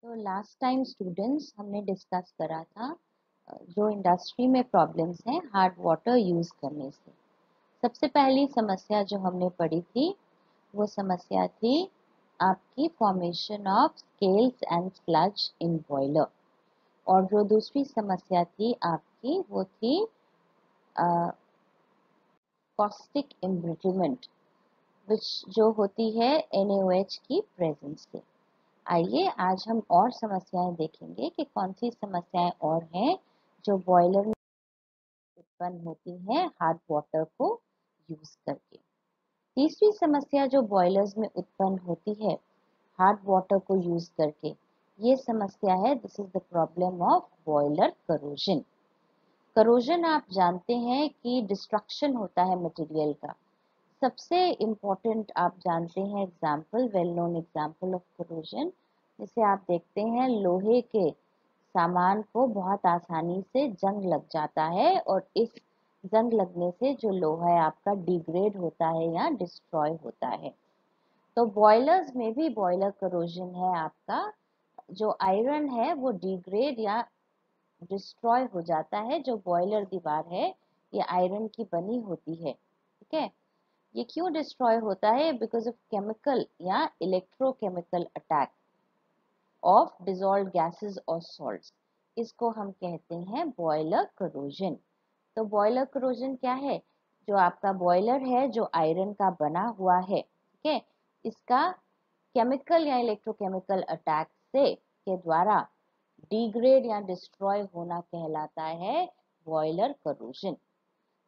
तो last time students हमने discuss करा था जो इंडस्ट्री में प्रॉब्लम्स हैं हार्ड वाटर यूज़ करने से। सबसे पहली समस्या जो हमने पढ़ी थी वो समस्या थी आपकी formation of scales and sludge in boiler, और जो दूसरी समस्या थी आपकी वो थी कॉस्टिक एम्ब्रिटलमेंट विच जो होती है NaOH की प्रेजेंस से। आइए आज हम और समस्याएं देखेंगे कि कौन सी समस्याएं और हैं जो बॉयलर में उत्पन्न होती हैं हार्ड वाटर को यूज करके। तीसरी समस्या जो बॉयलर्स में उत्पन्न होती है हार्ड वाटर को यूज करके, ये समस्या है this is the problem of boiler corrosion. Corrosion आप जानते हैं कि डिस्ट्रक्शन होता है मटेरियल का। सबसे इम्पोर्टेंट आप जानते हैं example, well known example of corrosion, जिसे आप देखते हैं लोहे के सामान को बहुत आसानी से जंग लग जाता है और इस जंग लगने से जो लोहा है आपका डिग्रेड होता है या डिस्ट्रॉय होता है। तो बॉयलर्स में भी बॉयलर करोजन है आपका। जो आयरन है वो डिग्रेड या डिस्ट्रॉय हो जाता है। जो बॉयलर दीवार है ये आयरन की बनी होती है, ठीक है। ये क्यों डिस्ट्रॉय होता है? बिकॉज ऑफ केमिकल या electrochemical attack of dissolved gases और सॉल्ट्स। इसको हम कहते हैं बॉयलर करोजन। तो बॉयलर करोजन क्या है? जो आपका बॉयलर है जो आयरन का बना हुआ है, ठीक है, इसका केमिकल या इलेक्ट्रोकेमिकल अटैक से के द्वारा डिग्रेड या डिस्ट्रॉय होना कहलाता है बॉयलर करोजन।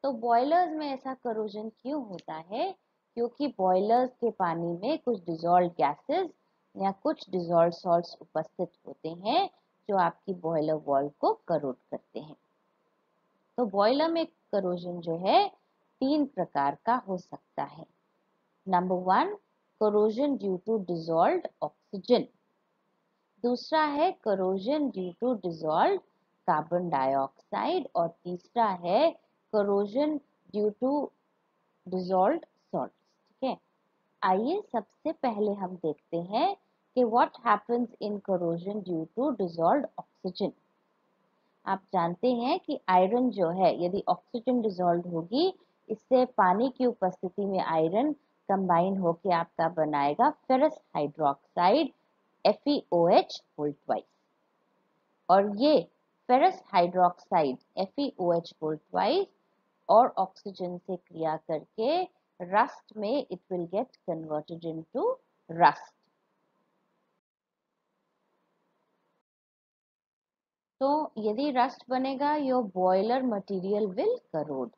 तो बॉयलर्स में ऐसा करोजन क्यों होता है? क्योंकि बॉयलर्स के पानी में कुछ डिजॉल्व्ड गैसेस या कुछ डिजॉल्व्ड सॉल्ट्स उपस्थित होते हैं जो आपकी बॉयलर वॉल को करोड करते हैं। तो बॉयलर में करोजन जो है 3 प्रकार का हो सकता है। Number 1, corrosion due to dissolved oxygen. दूसरा है corrosion due to dissolved carbon dioxide, और तीसरा है corrosion due to dissolved salts, ठीक है। आइए सबसे पहले हम देखते हैं कि what happens in corrosion due to dissolved oxygen. आप जानते हैं कि आयरन जो है यदि ऑक्सीजन डिजॉल्व होगी, इससे पानी की उपस्थिति में आयरन कंबाइन होकर आपका बनाएगा ferrous hydroxide FeOH whole twice. और ये ferrous hydroxide FeOH whole twice और ऑक्सीजन से क्रिया करके रस्ट में it will get converted into rust. तो यदि रस्ट बनेगा your boiler material will corrode.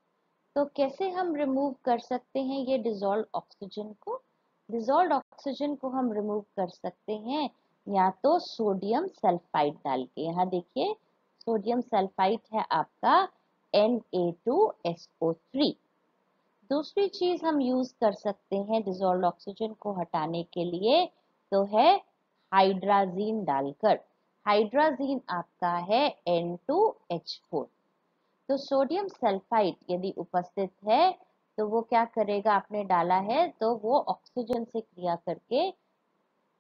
तो कैसे हम रिमूव कर सकते हैं ये डिजॉल्व ऑक्सीजन को? डिजॉल्व ऑक्सीजन को हम रिमूव कर सकते हैं या तो सोडियम सल्फाइड डाल के। यहाँ देखिए सोडियम सल्फाइड है आपका Na2SO3। दूसरी चीज हम यूज कर सकते हैं डिजॉल्व ऑक्सीजन को हटाने के लिए, तो है हाइड्राजीन डालकर। हाइड्राजीन आपका है N2H4। तो सोडियम सल्फाइड यदि उपस्थित है तो वो क्या करेगा, आपने डाला है तो वो ऑक्सीजन से क्रिया करके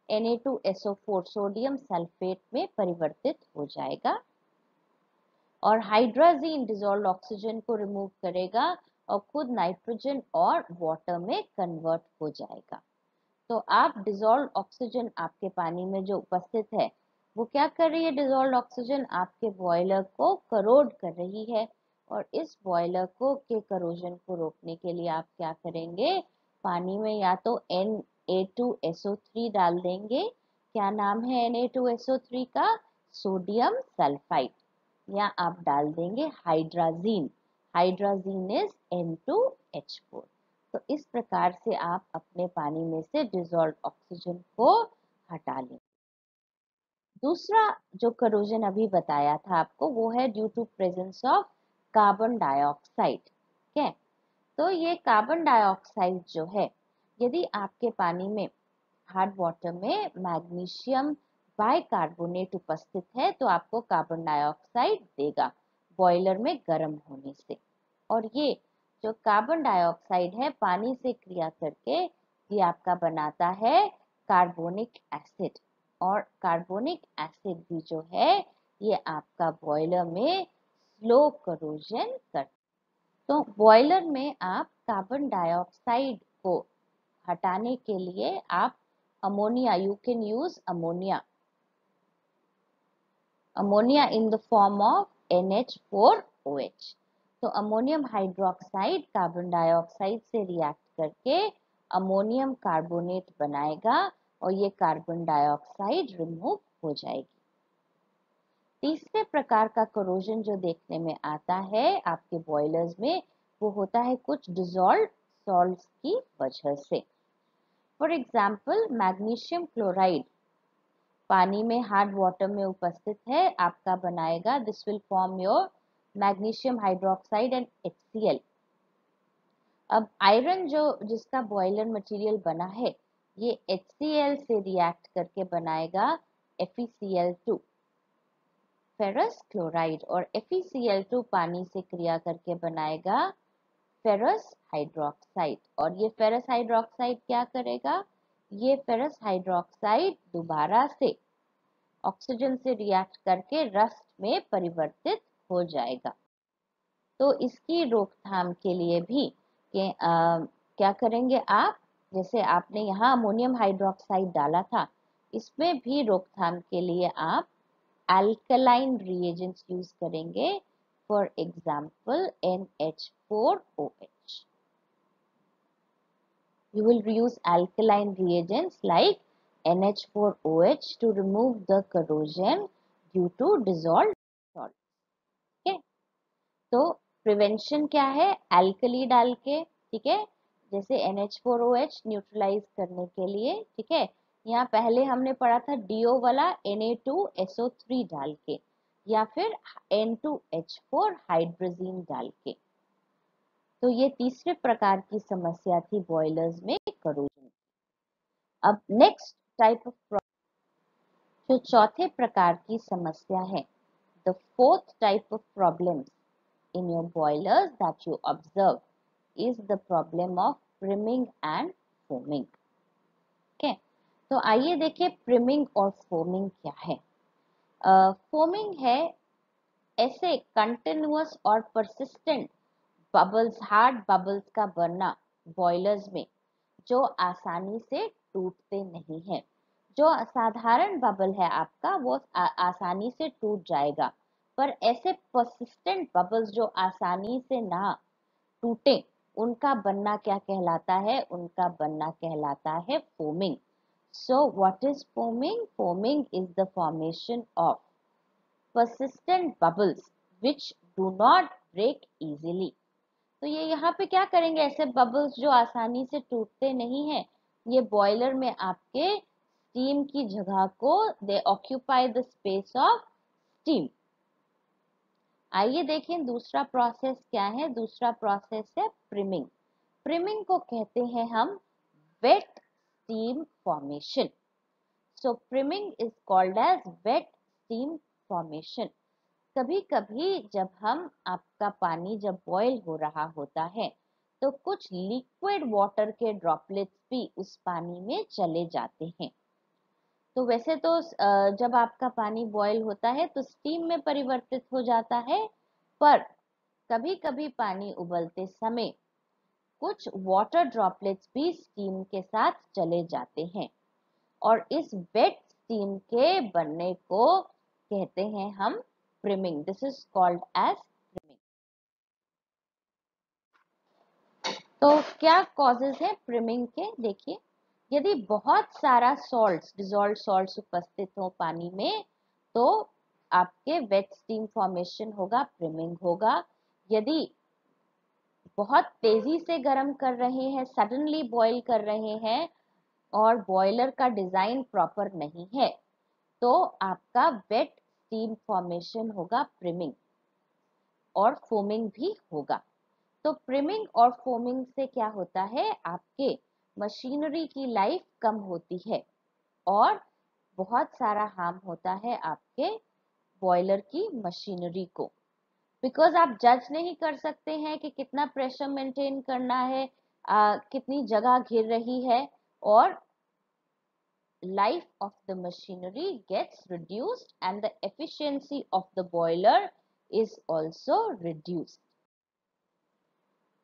Na2SO4 सोडियम सल्फेट में परिवर्तित हो जाएगा, और हाइड्राजीन डिजॉल्व ऑक्सीजन को रिमूव करेगा और खुद नाइट्रोजन और वाटर में कन्वर्ट हो जाएगा। तो आप डिजॉल्व ऑक्सीजन आपके पानी में जो उपस्थित है वो क्या कर रही है? डिजॉल्व ऑक्सीजन आपके बॉयलर को करोड कर रही है, और इस बॉयलर को के करोजन को रोकने के लिए आप क्या करेंगे? पानी में या तो Na2SO3 डाल देंगे। क्या नाम है Na2SO3 का? Sodium sulphide. या आप डाल देंगे हाइड्राजीन। Hydrazine is N2H4। तो इस प्रकार से आप अपने पानी में से डिजॉल्व ऑक्सीजन को हटा लें। दूसरा जो करोजन अभी बताया था आपको वो है due to presence of carbon dioxide, ठीक है। तो ये कार्बन डाइऑक्साइड जो है यदि आपके पानी में हार्ड वाटर में मैग्नीशियम बाइकार्बोनेट उपस्थित है तो आपको कार्बन डाइऑक्साइड देगा बॉयलर में गर्म होने से। और ये जो कार्बन डाइऑक्साइड है पानी से क्रिया करके ये आपका बनाता है कार्बोनिक एसिड। और कार्बोनिक एसिड भी जो है ये आपका बॉयलर में स्लो करोजन करता है। तो बॉयलर में आप कार्बन डाइऑक्साइड को हटाने के लिए आप ammonia, you can use ammonia in the form of NH4OH। तो अमोनियम हाइड्रोक्साइड कार्बन डाइऑक्साइड से रिएक्ट करके अमोनियम कार्बोनेट बनाएगा और ये कार्बन डाइऑक्साइड रिमूव हो जाएगी। तीसरे प्रकार का करोजन जो देखने में आता है आपके बॉयलर्स में, वो होता है कुछ डिसॉल्व्ड सॉल्ट्स की वजह से। फॉर एग्जाम्पल मैग्नीशियम क्लोराइड पानी में हार्ड वाटर में उपस्थित है, आपका बनाएगा, this will form your magnesium hydroxide and HCl। अब आयरन जो जिसका बॉयलर मटेरियल बना है ये HCl से रिएक्ट करके बनाएगा FeCl2 फेरस क्लोराइड, और FeCl2 पानी से क्रिया करके बनाएगा फेरस हाइड्रोक्साइड। और ये फेरस हाइड्रोक्साइड क्या करेगा, ये फेरस हाइड्रोक्साइड दोबारा से ऑक्सीजन से रिएक्ट करके रस्ट में परिवर्तित हो जाएगा। तो इसकी रोकथाम के लिए भी क्या करेंगे आप, जैसे आपने यहाँ अमोनियम हाइड्रोक्साइड डाला था, इसमें भी रोकथाम के लिए आप अल्कलाइन रिएजेंट्स यूज करेंगे। For example NH4OH। You will use alkaline reagents like NH4OH to remove the corrosion due to dissolved salt। ठीक है, तो प्रिवेंशन क्या है, अल्कली डाल के, ठीक है, जैसे NH4OH न्यूट्रलाइज करने के लिए, ठीक है। यहाँ पहले हमने पढ़ा था DO वाला Na2SO3 डाल के, या फिर N2H4 हाइड्रोजीन डाल के। तो ये तीसरे प्रकार की समस्या थी बॉयलर्स में करोजन। अब नेक्स्ट टाइप ऑफ जो चौथे प्रकार की समस्या है, the fourth type of problems in your boilers that you observe is the problem of priming and foaming। okay, तो आइए देखिए priming और foaming क्या है। foaming है ऐसे कंटिन्यूअस और persistent बबल्स, हार्ड बबल्स का बनना बॉयलर्स में जो आसानी से टूटते नहीं हैं। जो साधारण बबल है आपका वो आसानी से टूट जाएगा, पर ऐसे परसिस्टेंट बबल्स जो आसानी से ना टूटे उनका बनना क्या कहलाता है, उनका बनना कहलाता है foaming. So what is foaming? Foaming is the formation of persistent bubbles which do not break easily। तो ये यहाँ पे क्या करेंगे, ऐसे बबल्स जो आसानी से टूटते नहीं हैं, ये बॉयलर में आपके स्टीम की जगह को, दे occupy the space of steam. आइए देखें दूसरा प्रोसेस क्या है। दूसरा प्रोसेस है प्रिमिंग। प्रिमिंग को कहते हैं हम wet steam formation. So priming is called as wet steam formation. कभी कभी जब हम आपका पानी जब बॉयल हो रहा होता है तो कुछ लिक्विड वाटर के ड्रॉपलेट्स भी उस पानी में चले जाते हैं। तो वैसे तो जब आपका पानी बॉयल होता है तो स्टीम में परिवर्तित हो जाता है, पर कभी कभी पानी उबलते समय कुछ वाटर ड्रॉपलेट्स भी स्टीम के साथ चले जाते हैं, और इस वेट स्टीम के बनने को कहते हैं हम priming. This is called as priming. तो क्या कॉजेज है प्रिमिंग के, देखिए, यदि बहुत सारा सॉल्ट्स, डिसॉल्व्ड सॉल्ट्स उपस्थित हो पानी में तो आपके वेट स्टीम फॉर्मेशन होगा, प्रिमिंग होगा। यदि बहुत तेजी से गर्म कर रहे हैं, सडनली बॉईल कर रहे हैं और बॉयलर का डिजाइन प्रॉपर नहीं है तो आपका वेट स्टीम फॉर्मेशन होगा, प्रिमिंग, और फोमिंग भी होगा। तो प्रिमिंग और फोमिंग से क्या होता है, आपके मशीनरी की लाइफ कम होती है और बहुत सारा हार्म होता है आपके बॉयलर की मशीनरी को। बिकॉज आप जज नहीं कर सकते हैं कि कितना प्रेशर मेंटेन करना है, कितनी जगह घिर रही है, और life of the machinery gets reduced and the efficiency of the boiler is also reduced.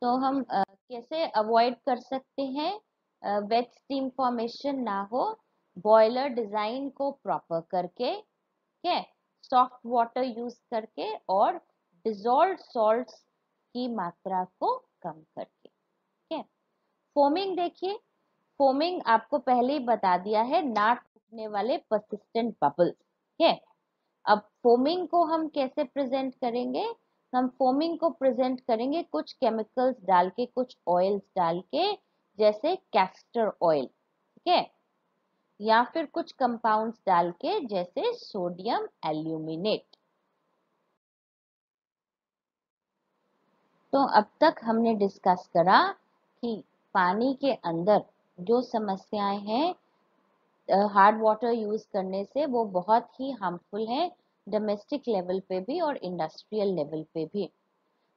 तो हम कैसे अवॉइड कर सकते हैं वेट स्टीम फॉर्मेशन ना हो? बॉयलर डिजाइन को प्रॉपर करके, ठीक है, सॉफ्ट वाटर यूज करके और डिजॉल्व सॉल्ट्स की मात्रा को कम करके, ठीक है। फोमिंग देखिए, फोमिंग आपको पहले ही बता दिया है, ना टूटने वाले परसिस्टेंट बबल्स, ठीक है। अब फोमिंग को हम कैसे प्रेजेंट करेंगे? हम फोमिंग को प्रेजेंट करेंगे कुछ केमिकल्स डाल के, कुछ ऑयल्स डाल के, जैसे कैस्टर ऑयल, ठीक है, या फिर कुछ कंपाउंड्स डाल के जैसे सोडियम एल्यूमिनेट। तो अब तक हमने डिस्कस करा कि पानी के अंदर जो समस्याएं हैं हार्ड वाटर यूज करने से, वो बहुत ही हार्मफुल है डोमेस्टिक लेवल पे भी और इंडस्ट्रियल लेवल पे भी।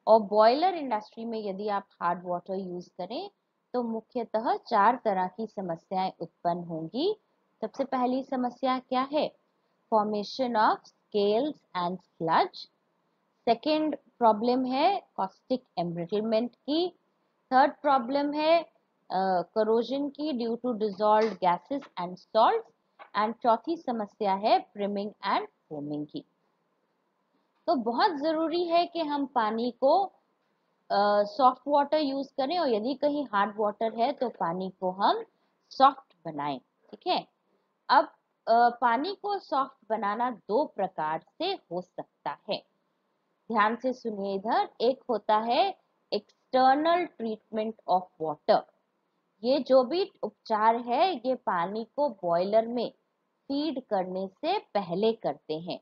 और बॉयलर इंडस्ट्री में यदि आप हार्ड वाटर यूज करें तो मुख्यतः 4 तरह की समस्याएं उत्पन्न होंगी। सबसे पहली समस्या क्या है? Formation of scales and sludge. Second problem है कॉस्टिक एम्ब्रिटलमेंट की। थर्ड प्रॉब्लम है करोजन की due to dissolved gases and salts. And चौथी समस्या है प्रिमिंग एंड फोमिंग की। तो बहुत जरूरी है कि हम पानी को सॉफ्ट वाटर यूज करें, और यदि कहीं हार्ड वाटर है तो पानी को हम सॉफ्ट बनाएं, ठीक है। अब पानी को सॉफ्ट बनाना दो प्रकार से हो सकता है, ध्यान से सुनिए इधर। एक होता है एक्सटर्नल ट्रीटमेंट ऑफ वाटर। ये जो भी उपचार है ये पानी को बॉयलर में फीड करने से पहले करते हैं।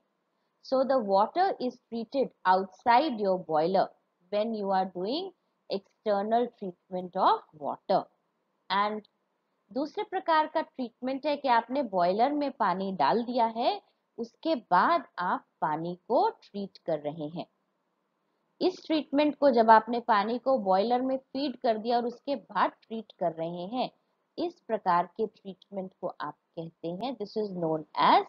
So the water is treated outside your boiler when you are doing external treatment of water. And दूसरे प्रकार का ट्रीटमेंट है कि आपने बॉयलर में पानी डाल दिया है, उसके बाद आप पानी को ट्रीट कर रहे हैं। इस ट्रीटमेंट को, जब आपने पानी को बॉयलर में फीड कर दिया और उसके बाद ट्रीट कर रहे हैं, इस प्रकार के ट्रीटमेंट को आप कहते हैं, this is known as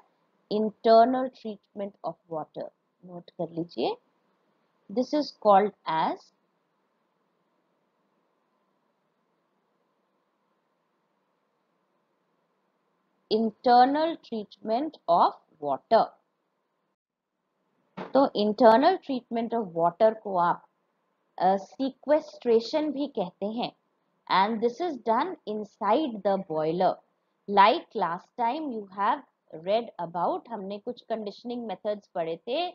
internal treatment of water. नोट कर लीजिए, this is called as internal treatment of water. तो इंटरनल ट्रीटमेंट ऑफ वाटर को आप sequestration भी कहते हैं, and this is done inside the boiler. Like last time you have read about, हमने कुछ conditioning methods पढ़े थे,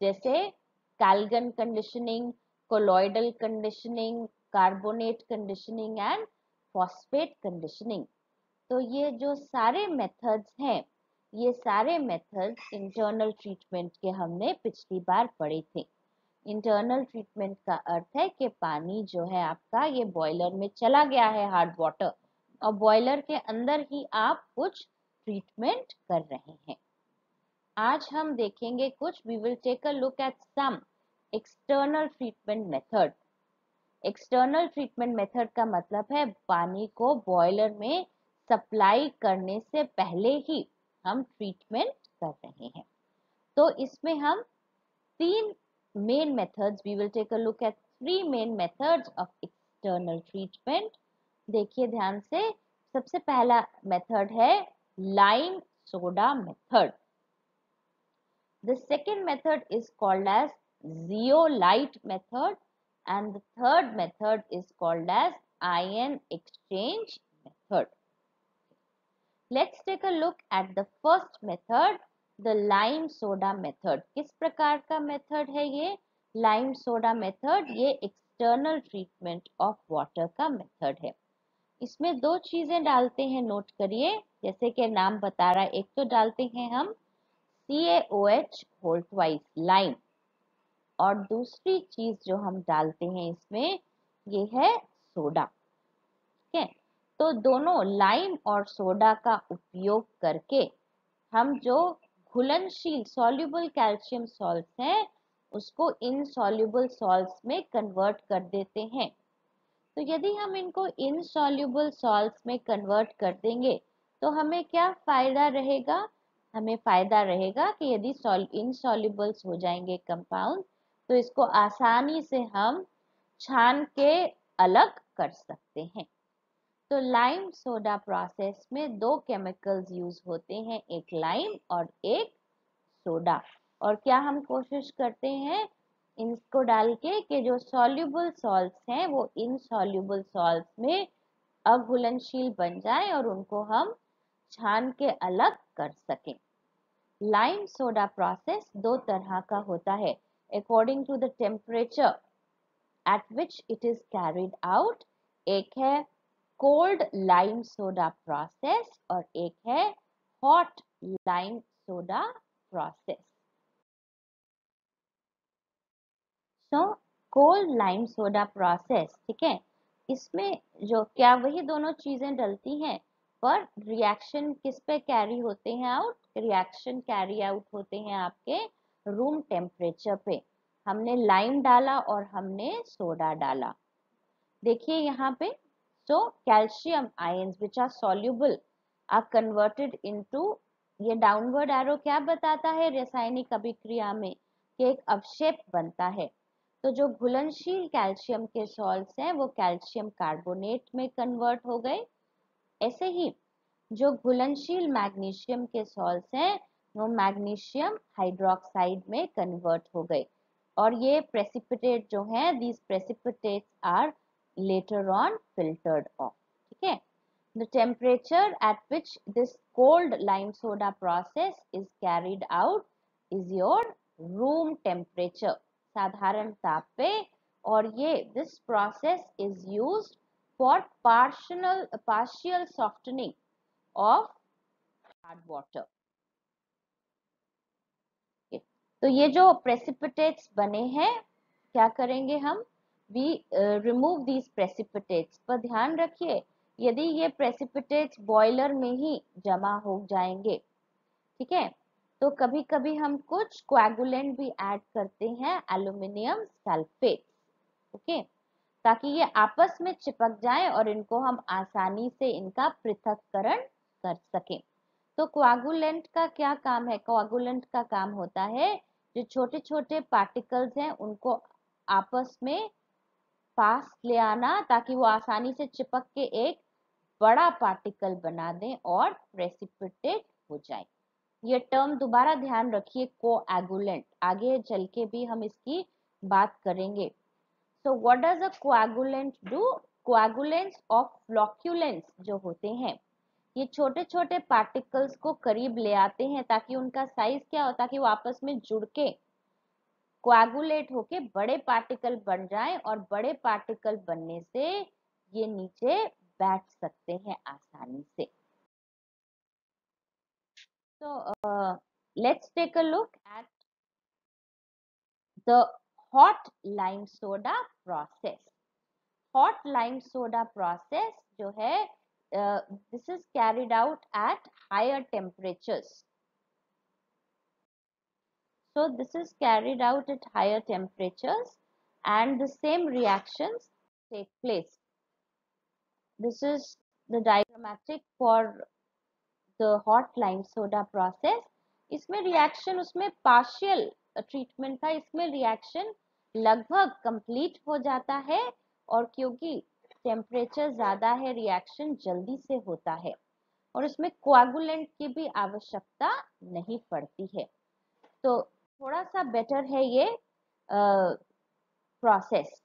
जैसे Calgon conditioning, colloidal conditioning, carbonate conditioning and phosphate conditioning। तो ये जो सारे मेथड्स हैं, ये सारे मेथड्स इंटरनल ट्रीटमेंट के हमने पिछली बार पढ़े थे। इंटरनल ट्रीटमेंट का अर्थ है कि पानी जो है आपका ये बॉयलर में चला गया है, हार्ड वाटर, और बॉयलर के अंदर ही आप कुछ ट्रीटमेंट कर रहे हैं। आज हम देखेंगे कुछ, we will take a look at some external treatment method. External treatment method का मतलब है पानी को बॉयलर में सप्लाई करने से पहले ही हम ट्रीटमेंट कर रहे हैं। तो इसमें हम तीन main methods, we will take a look at 3 main methods of external treatment। देखिए ध्यान से, सबसे पहला मेथड है lime soda method. The second method is called as zeolite method, and the third method is called as ion exchange method। Let's take a look at the first method, the lime soda method। किस प्रकार का method है ये lime soda method? ये external treatment of water का method है। इसमें दो चीजें डालते हैं, नोट करिए, जैसे कि नाम बता रहा है। एक तो डालते हैं हम CaOH होल ट्वाइस लाइम, और दूसरी चीज जो हम डालते हैं इसमें ये है सोडा, ठीक है। तो दोनों लाइम और सोडा का उपयोग करके हम जो घुलनशील सॉल्युबल कैल्शियम सॉल्ट्स हैं उसको इनसॉल्युबल सॉल्ट्स में कन्वर्ट कर देते हैं। तो यदि हम इनको इनसॉल्युबल सॉल्ट्स में कन्वर्ट कर देंगे तो हमें क्या फायदा रहेगा? हमें फायदा रहेगा कि यदि इनसॉल्युबल्स हो जाएंगे कंपाउंड, तो इसको आसानी से हम छान के अलग कर सकते हैं। तो लाइम सोडा प्रोसेस में दो केमिकल्स यूज होते हैं, एक लाइम और एक सोडा। और क्या हम कोशिश करते हैं इनको डाल के कि जो सॉल्युबल सॉल्ट्स हैं वो इनसॉल्युबल सॉल्ट्स में अघुलनशील बन जाए और उनको हम छान के अलग कर सकें। लाइम सोडा प्रोसेस दो तरह का होता है according to the temperature at which it is carried out. एक है कोल्ड लाइम सोडा प्रोसेस और एक है hot lime soda process. So cold lime soda process, ठीक है, इसमें जो क्या वही दोनों चीजें डलती हैं, पर रिएक्शन किस पे कैरी होते हैं आउट? रिएक्शन कैरी आउट होते हैं आपके रूम टेम्परेचर पे। हमने लाइम डाला और हमने सोडा डाला। देखिए यहाँ पे, so calcium ions which are soluble are converted into, ये डाउनवर्ड एरो क्या बताता है रासायनिक अभिक्रिया में कि एक अवक्षेप बनता है। तो जो घुलनशील कैल्शियम के सॉल्ट्स हैं वो कैल्शियम कार्बोनेट में कन्वर्ट हो गए। ऐसे ही जो घुलनशील मैग्नीशियम के सॉल्ट्स हैं वो मैग्नीशियम हाइड्रोक्साइड में कन्वर्ट हो गए। और ये प्रेसिपिटेट जो हैं, these precipitates are later on filtered off, ठीक है। The temperature at which this cold lime soda process is carried out is your room temperature, साधारण ताप पे। और ये this process is used for partial softening of hard water। तो ये जो प्रेसिपिटेट्स बने हैं, क्या करेंगे हम? We remove these precipitates. पर ध्यान रखिए, यदि ये प्रेसिपिटेट्स बॉयलर में ही जमा हो जाएंगे, ठीक है, तो कभी कभी हम कुछ कोएगुलेंट भी ऐड करते हैं, एल्यूमिनियम सल्फेट, ओके, ताकि ये आपस में चिपक जाएं और इनको हम आसानी से इनका पृथक्करण कर सकें। तो कोआगुलेंट का क्या काम है? कोआगुलेंट का काम होता है जो छोटे छोटे पार्टिकल्स हैं उनको आपस में पास ले आना, ताकि वो आसानी से चिपक के एक बड़ा पार्टिकल बना दें और प्रेसिपिटेट हो जाए। ये टर्म दोबारा ध्यान रखिए, कोएगुलेंट, आगे चल के भी हम इसकी बात करेंगे। So what does a coagulant do? Coagulants of flocculants जो होते हैं, ये छोटे छोटे पार्टिकल्स को करीब ले आते हैं ताकि उनका साइज क्या हो, ताकि वो आपस में जुड़ के कोएगुलेट होके बड़े पार्टिकल बन जाएं और बड़े पार्टिकल बनने से ये नीचे बैठ सकते हैं आसानी से। So let's take a look at the hot lime soda process। Hot lime soda process जो है, this is carried out at higher temperatures. So this is carried out at higher temperatures and the same reactions take place. This is the diagrammatic for the hot lime soda process. इसमें reaction, उसमें partial treatment था, इसमें reaction लगभग complete हो जाता है और क्योंकि टेम्परेचर ज्यादा है रिएक्शन जल्दी से होता है और इसमें कोआगुलेंट की भी आवश्यकता नहीं पड़ती है। तो थोड़ा सा बेटर है ये प्रोसेस।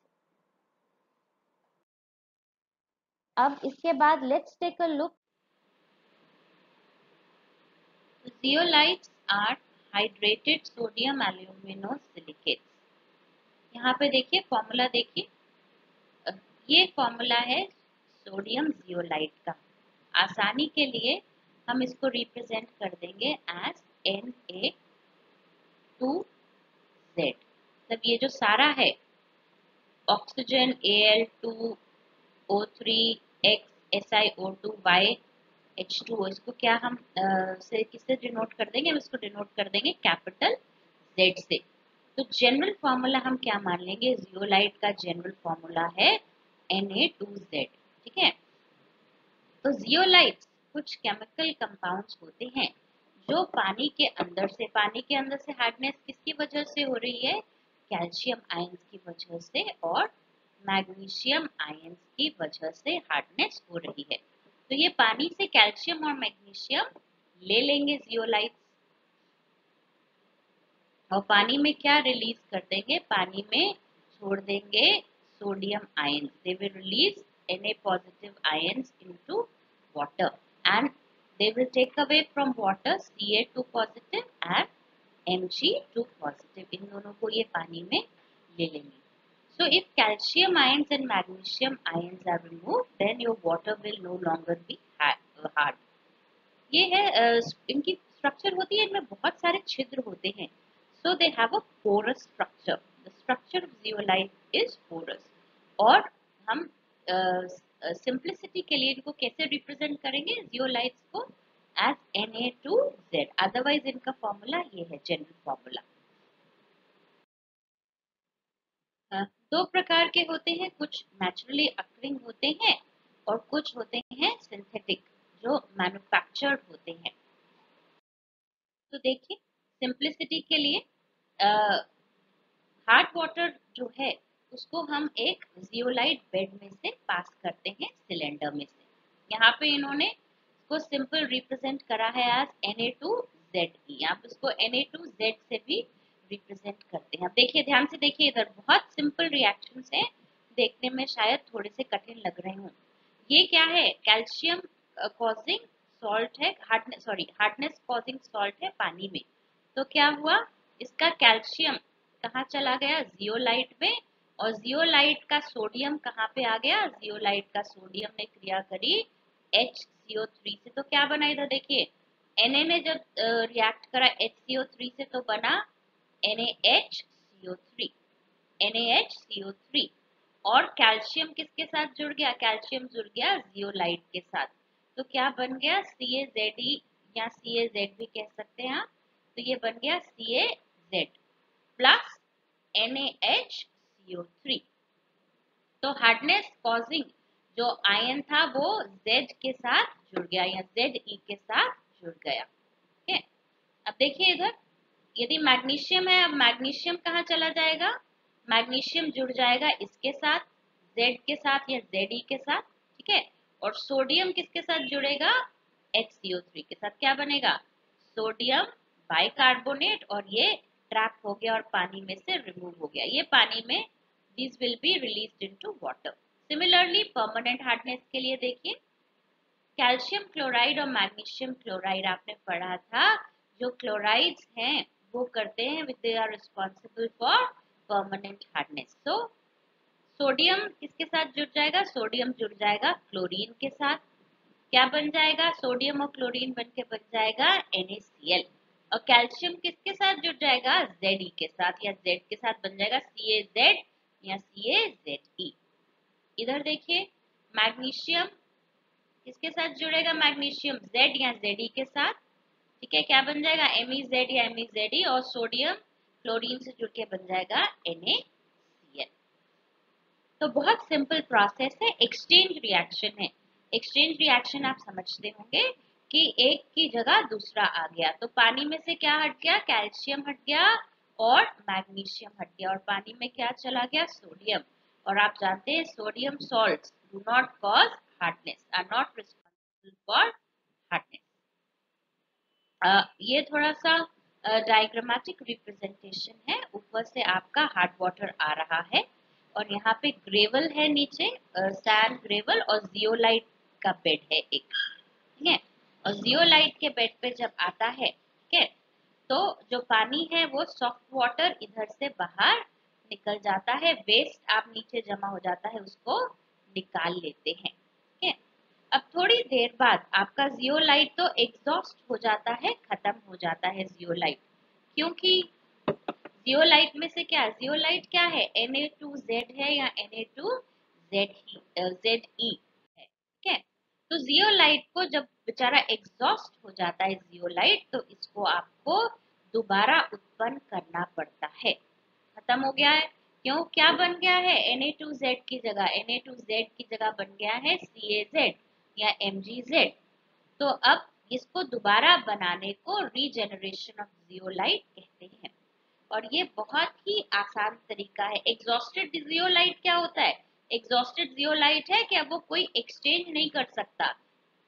अब इसके बाद let's take a look. Zeolites are hydrated sodium aluminosilicates. यहाँ पे देखिए फॉर्मूला देखिए, ये फॉर्मूला है सोडियम जियोलाइट का। आसानी के लिए हम इसको रिप्रेजेंट कर देंगे एज Na2Z। मतलब ये जो सारा है ऑक्सीजन Al2O3X SiO2 इसको क्या हम से किससे डिनोट कर देंगे? हम इसको डिनोट कर देंगे कैपिटल Z से। तो जनरल फॉर्मूला हम क्या मान लेंगे? जियोलाइट का जनरल फॉर्मूला है Na2Z, ठीक है। तो जियोलाइट्स कुछ केमिकल कंपाउंड्स होते हैं जो पानी के अंदर से हार्डनेस किसकी वजह से हो रही है, कैल्शियम आयंस की वजह से और मैग्नीशियम आयंस की वजह से हार्डनेस हो रही है। तो ये पानी से कैल्शियम और मैग्नीशियम ले लेंगे जियोलाइट्स, और पानी में क्या रिलीज कर देंगे, पानी में छोड़ देंगे sodium ions. They will release Na positive ions into water and they will take away from water Ca2 positive and Mg2 positive, इन दोनों को ये पानी में ले लेंगे। So if calcium ions and magnesium ions are removed, then your water will no longer be hard. ये है इनकी स्ट्रक्चर होती है, इनमें बहुत सारे छिद्र होते हैं। So they have a porous structure, the structure of zeolite is porous. और हम सिंप्लिसिटी के लिए इनको कैसे रिप्रेजेंट करेंगे जियोलाइट्स को, एज Na2Z, अदरवाइज इनका फॉर्मूला ये है, जनरल फॉर्मूला। दो प्रकार के होते हैं, कुछ नेचुरली अकरिंग होते हैं और कुछ होते हैं सिंथेटिक, जो मैन्युफैक्चर्ड होते हैं। तो देखिए सिंप्लिसिटी के लिए हार्ड वाटर जो है उसको हम एक जियोलाइट बेड में से पास करते हैं सिलेंडर में से। यहाँ पे इन्होंने इसको सिंपल रिप्रेजेंट करा है एज Na2Ze, आप इसको Na2Z से भी रिप्रेजेंट करते हैं। अब देखिए ध्यान से देखिए, इधर बहुत सिंपल रिएक्शंस है, देखने में शायद थोड़े से कठिन लग रहे हों। ये क्या है, कैल्शियम कॉजिंग सॉल्ट है, हार्डनेस कॉजिंग सॉल्ट है पानी में। तो क्या हुआ, इसका कैल्शियम कहाँ चला गया, जियोलाइट में, और जियोलाइट का सोडियम कहाँ पे आ गया, जियोलाइट का सोडियम ने क्रिया करी HCO3 से। तो क्या बना इधर देखिए, Na ने जब रिएक्ट करा HCO3 से तो बना NaHCO3, NaHCO3। और कैल्शियम किसके साथ जुड़ गया, कैल्शियम जुड़ गया जियोलाइट के साथ। तो क्या बन गया, CaZe या CaZ भी कह सकते हैं आप। तो ये बन गया CaZ प्लस NaHCO3। तो हार्डनेस कॉजिंग जो आयन था वो Z के साथ जुड़ गया या Ze के साथ जुड़ गया। ठीक है, अब देखिए इधर यदि मैग्नीशियम है, अब मैग्नीशियम कहाँ चला जाएगा, मैग्नीशियम जुड़ जाएगा इसके साथ, Z के साथ या Ze के साथ। ठीक है, और सोडियम किसके साथ जुड़ेगा, HCO3 के साथ। क्या बनेगा, सोडियम बाइकार्बोनेट, और ये ट्रैप हो गया और पानी में से रिमूव हो गया। ये पानी में this will be released into water. Similarly permanent hardness के लिए देखिए, कैल्शियम क्लोराइड और मैग्नीशियम क्लोराइड आपने पढ़ा था, जो क्लोराइड्स हैं वो करते हैं with they are responsible for permanent hardness. तो सोडियम किसके साथ जुड़ जाएगा, सोडियम जुड़ जाएगा क्लोरीन के साथ। क्या बन जाएगा, सोडियम और क्लोरीन बन के बन जाएगा NaCl। और कैल्शियम किसके साथ जुड़ जाएगा, Ze के साथ या Z के साथ बन जाएगा CaZ या CaZe। इधर देखिए मैग्नीशियम किसके साथ जुड़ेगा, मैग्नीशियम Z या Ze के साथ। ठीक है, क्या बन जाएगा, MEZ या MEZe, और सोडियम क्लोरीन से जुड़ के बन जाएगा NaCl। तो बहुत सिंपल प्रोसेस है, एक्सचेंज रिएक्शन है। एक्सचेंज रिएक्शन आप समझते होंगे कि एक की जगह दूसरा आ गया। तो पानी में से क्या हट गया, कैल्शियम हट गया और मैग्नीशियम हट गया, और पानी में क्या चला गया, सोडियम। और आप जानते हैं sodium salts do not cause hardness, are not responsible for hardness. ये थोड़ा सा डायग्रामेटिक रिप्रेजेंटेशन है, ऊपर से आपका हार्ड वाटर आ रहा है और यहाँ पे ग्रेवल है नीचे, सैंड ग्रेवल, और जियोलाइट का बेड है एक। ठीक है, और जियोलाइट के बेड पे जब आता है, ठीक है, तो जो पानी है वो सॉफ्ट वाटर इधर से बाहर निकल जाता है, वेस्ट आप नीचे जमा हो जाता है उसको निकाल लेते हैं। ठीक है, अब थोड़ी देर बाद आपका जियोलाइट तो एग्जॉस्ट हो जाता है, खत्म हो जाता है जियोलाइट, क्योंकि जियोलाइट में से क्या, जियोलाइट क्या है, Na2Z है या Na2Ze है। ठीक है, तो जियोलाइट को जब बेचारा एग्जॉस्ट हो जाता है जियोलाइट, तो इसको आपको दोबारा उत्पन्न करना पड़ता है। खत्म हो गया है, क्यों, क्या बन गया है, Na2Z की जगह, Na2Z की जगह बन गया है CaZ या MgZ। तो अब इसको दोबारा बनाने को रीजेनरेशन ऑफ जियोलाइट कहते हैं। और ये बहुत ही आसान तरीका है। एग्जॉस्टेड जियोलाइट क्या होता है? एग्जॉस्टेड जियोलाइट है कि अब वो कोई एक्सचेंज नहीं कर सकता,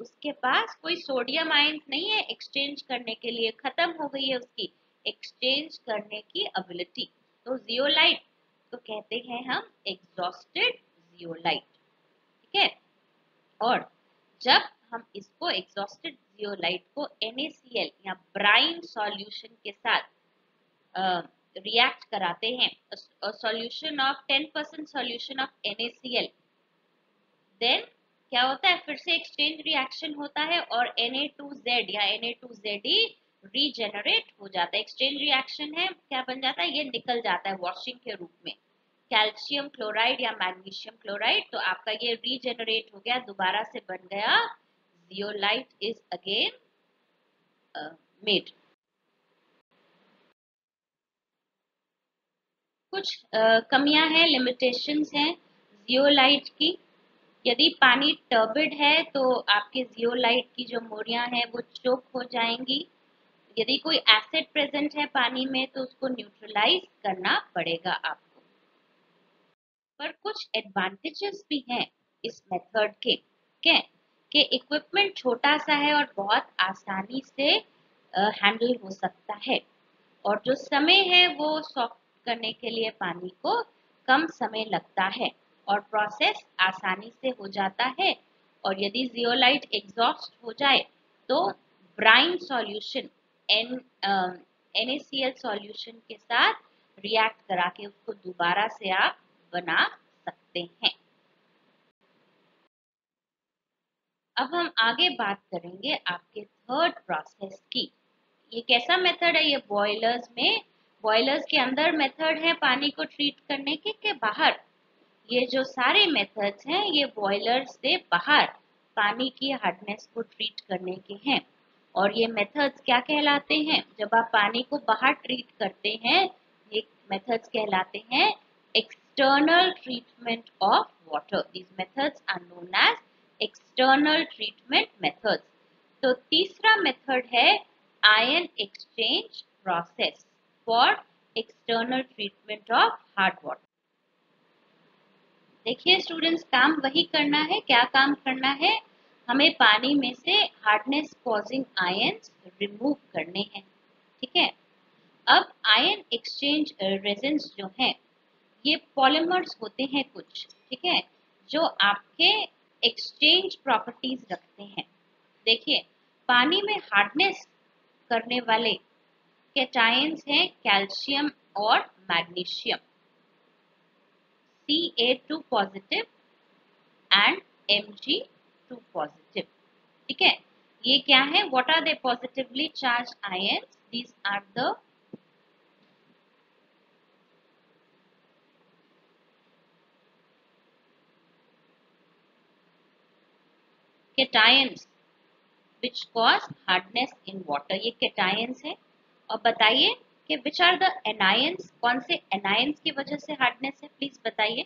उसके पास कोई सोडियम आयंस नहीं है एक्सचेंज करने के लिए, खत्म हो गई है उसकी एक्सचेंज करने की एबिलिटी। तो जियोलाइट तो कहते हैं हम एग्जॉस्टेड जियोलाइट, ठीक है। और जब हम इसको एग्जॉस्टेड जियोलाइट को NaCl या ब्राइन सॉल्यूशन के साथ रिएक्ट कराते हैं, solution of 10% solution of NaCl, then क्या होता है, फिर से एक्सचेंज रिएक्शन होता है और Na2Z या Na2Ze रीजेनरेट हो जाता है। एक्सचेंज रिएक्शन है, क्या बन जाता है, ये निकल जाता है वॉशिंग के रूप में, कैल्शियम क्लोराइड या मैग्नीशियम क्लोराइड। तो आपका ये रीजेनरेट हो गया, दोबारा से बन गया, जियोलाइट इज अगेन मेड। कुछ कमियां हैं, लिमिटेशंस हैं जियोलाइट की। यदि पानी टर्बिड है तो आपके जियोलाइट की जो मोरियां हैं वो चोक हो जाएंगी। यदि कोई एसिड प्रेजेंट है पानी में तो उसको न्यूट्रलाइज करना पड़ेगा आपको। पर कुछ एडवांटेजेस भी हैं इस मेथड के, क्या कि इक्विपमेंट छोटा सा है और बहुत आसानी से हैंडल हो सकता है, और जो समय है वो सॉफ्ट करने के लिए पानी को कम समय लगता है और प्रोसेस आसानी से हो जाता है। और यदि जियोलाइट एग्जॉस्ट हो जाए तो brine solution an NaCl solution के साथ रिएक्ट करा के उसको दोबारा से आप बना सकते हैं। अब हम आगे बात करेंगे आपके थर्ड प्रोसेस की। ये कैसा मेथड है? ये बॉयलर्स में, बॉयलर्स के अंदर मेथड है पानी को ट्रीट करने के बाहर? ये जो सारे मेथड्स हैं ये बॉयलर से बाहर पानी की हार्डनेस को ट्रीट करने के हैं। और ये मेथड्स क्या कहलाते हैं? जब आप पानी को बाहर ट्रीट करते हैं ये मेथड्स कहलाते हैं external treatment of water. These methods are known as external treatment methods. तो तीसरा मेथड है ion exchange process for external treatment of hard water. देखिए स्टूडेंट्स, काम वही करना है, क्या काम करना है, हमें पानी में से हार्डनेस कॉजिंग आयंस रिमूव करने हैं, ठीक है। अब आयन एक्सचेंज रेजिन्स जो हैं ये पॉलीमर्स होते हैं कुछ, ठीक है, जो आपके एक्सचेंज प्रॉपर्टीज रखते हैं। देखिए पानी में हार्डनेस करने वाले कैटायंस हैं कैल्शियम और magnesium, Ca2 positive and Mg2 positive, ठीक है। ये क्या है? What are they? Positively charge ions. These are the cations which cause hardness in water. ये कैटायंस है। और बताइए कि विच आर द एनायंस, कौन से एनायंस की वजह से हार्डनेस है, प्लीज बताइए।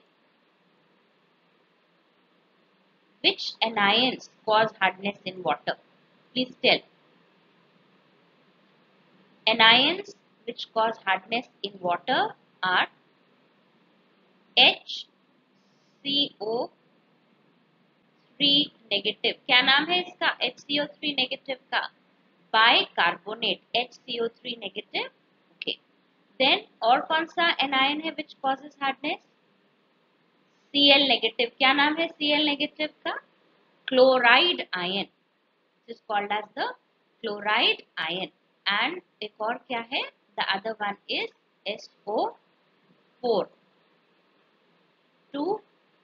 Which anions cause hardness in water? Please tell. Anions which cause hardness in water are HCO3 negative. क्या नाम है इसका? HCO3 नेगेटिव का bicarbonate, HCO3 negative. Okay, then और कौन सा एनायन है which causes hardness? Cl negative. क्या नाम है Cl नेगेटिव का? Chloride ion, is called as the chloride ion। and एक और क्या है? the other one is SO4 2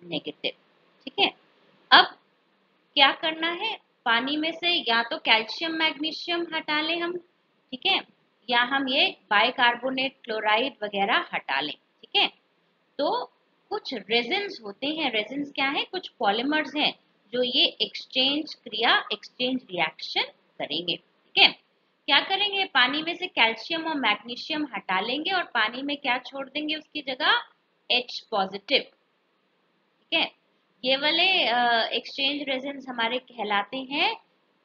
negative, ठीक है। अब क्या करना है? पानी में से या तो कैल्शियम मैग्नीशियम हटा लें हम, ठीक है, या हम ये बाइकार्बोनेट क्लोराइड वगैरह हटा लें, ठीक है। तो कुछ रेजिन्स होते हैं, रेजिन्स क्या है? कुछ पॉलीमर्स हैं जो ये एक्सचेंज क्रिया, एक्सचेंज रिएक्शन करेंगे, ठीक है। क्या करेंगे? पानी में से कैल्शियम और मैग्नीशियम हटा लेंगे और पानी में क्या छोड़ देंगे उसकी जगह? H पॉजिटिव, ठीक है। ये वाले एक्सचेंज रेजिन्स हमारे कहलाते हैं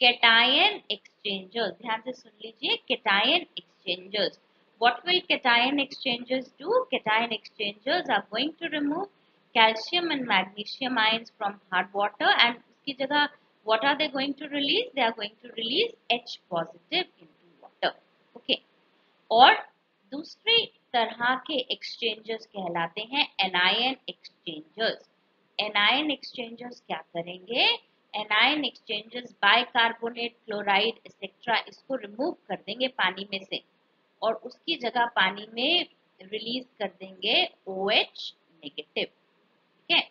cation exchangers, ध्यान से सुन लीजिए, cation exchangers. What will cation exchangers do? Cation exchangers are going to remove calcium and magnesium ions from hard water, and उसकी जगह what are they going to release? They are going to release H positive into water. Okay. और दूसरी तरह के exchangers कहलाते हैं anion exchangers. Anion exchangers क्या करेंगे? Anion exchangers bicarbonate, chloride etcetera इसको रिमूव कर देंगे पानी में से और उसकी जगह पानी में रिलीज कर देंगे OH नेगेटिव. ठीक है.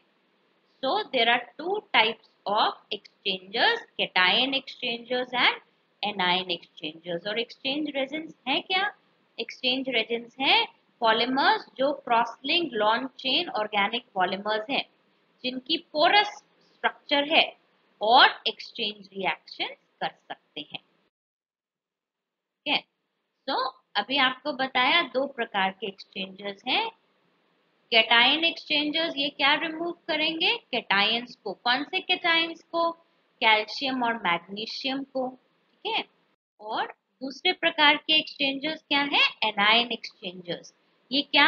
So there are two types of exchangers, cation exchangers and anion exchangers. और exchange reagents हैं क्या? Exchange reagents हैं polymers जो cross-linked long chain organic polymers हैं जिनकी porous structure है और exchange reactions कर सकते हैं. ठीक है. So अभी आपको बताया दो प्रकार के exchangers हैं. कैटायन एक्सचेंजर्स ये क्या रिमूव करेंगे? कैटायंस को. कौन से कैटायंस को? कैल्शियम और मैग्नीशियम को. ठीक है. और दूसरे प्रकार के एक्सचेंजर्स क्या है? Anion exchangers. ये क्या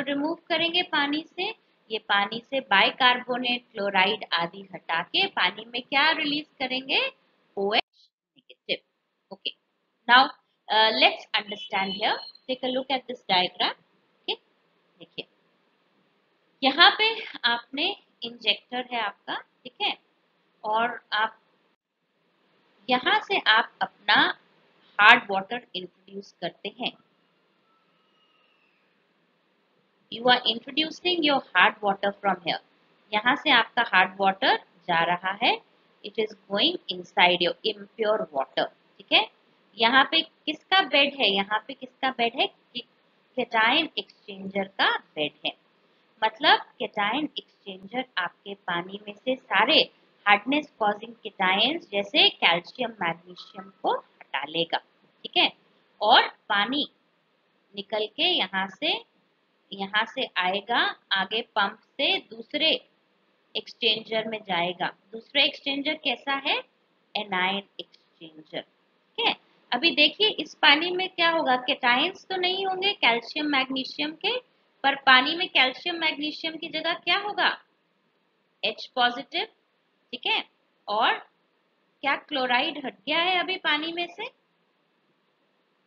रिमूव करेंगे पानी से? ये पानी से बाइकार्बोनेट, क्लोराइड आदि हटा के पानी में क्या रिलीज करेंगे? OH negative. Okay. Now let's understand here. Take a look at this diagram. Okay. देखिए यहाँ पे आपने इंजेक्टर है आपका. ठीक है. और आप यहाँ से आप अपना हार्ड वाटर इंट्रोड्यूस करते हैं. You are introducing your hard water from here. यहाँ से आपका हार्ड वाटर जा रहा है. It is going inside your impure water. ठीक है. यहाँ पे किसका बेड है? यहाँ पे किसका बेड है? कैटायन एक्सचेंजर का बेड है. मतलब कैटायन एक्सचेंजर आपके पानी में से सारे हार्डनेस कॉजिंग कैटायंस जैसे कैल्शियम, मैग्नीशियम को हटा लेगा. ठीक है. और पानी निकल के यहाँ से आएगा, आगे पंप से दूसरे एक्सचेंजर में जाएगा. दूसरा एक्सचेंजर कैसा है? Anion exchanger. ठीक है. अभी देखिए इस पानी में क्या होगा? कैटायंस तो नहीं होंगे कैल्शियम मैग्नीशियम के, पर पानी में कैल्शियम मैग्नीशियम की जगह क्या होगा? H positive. ठीक है. और क्या क्लोराइड हट गया है अभी पानी में से?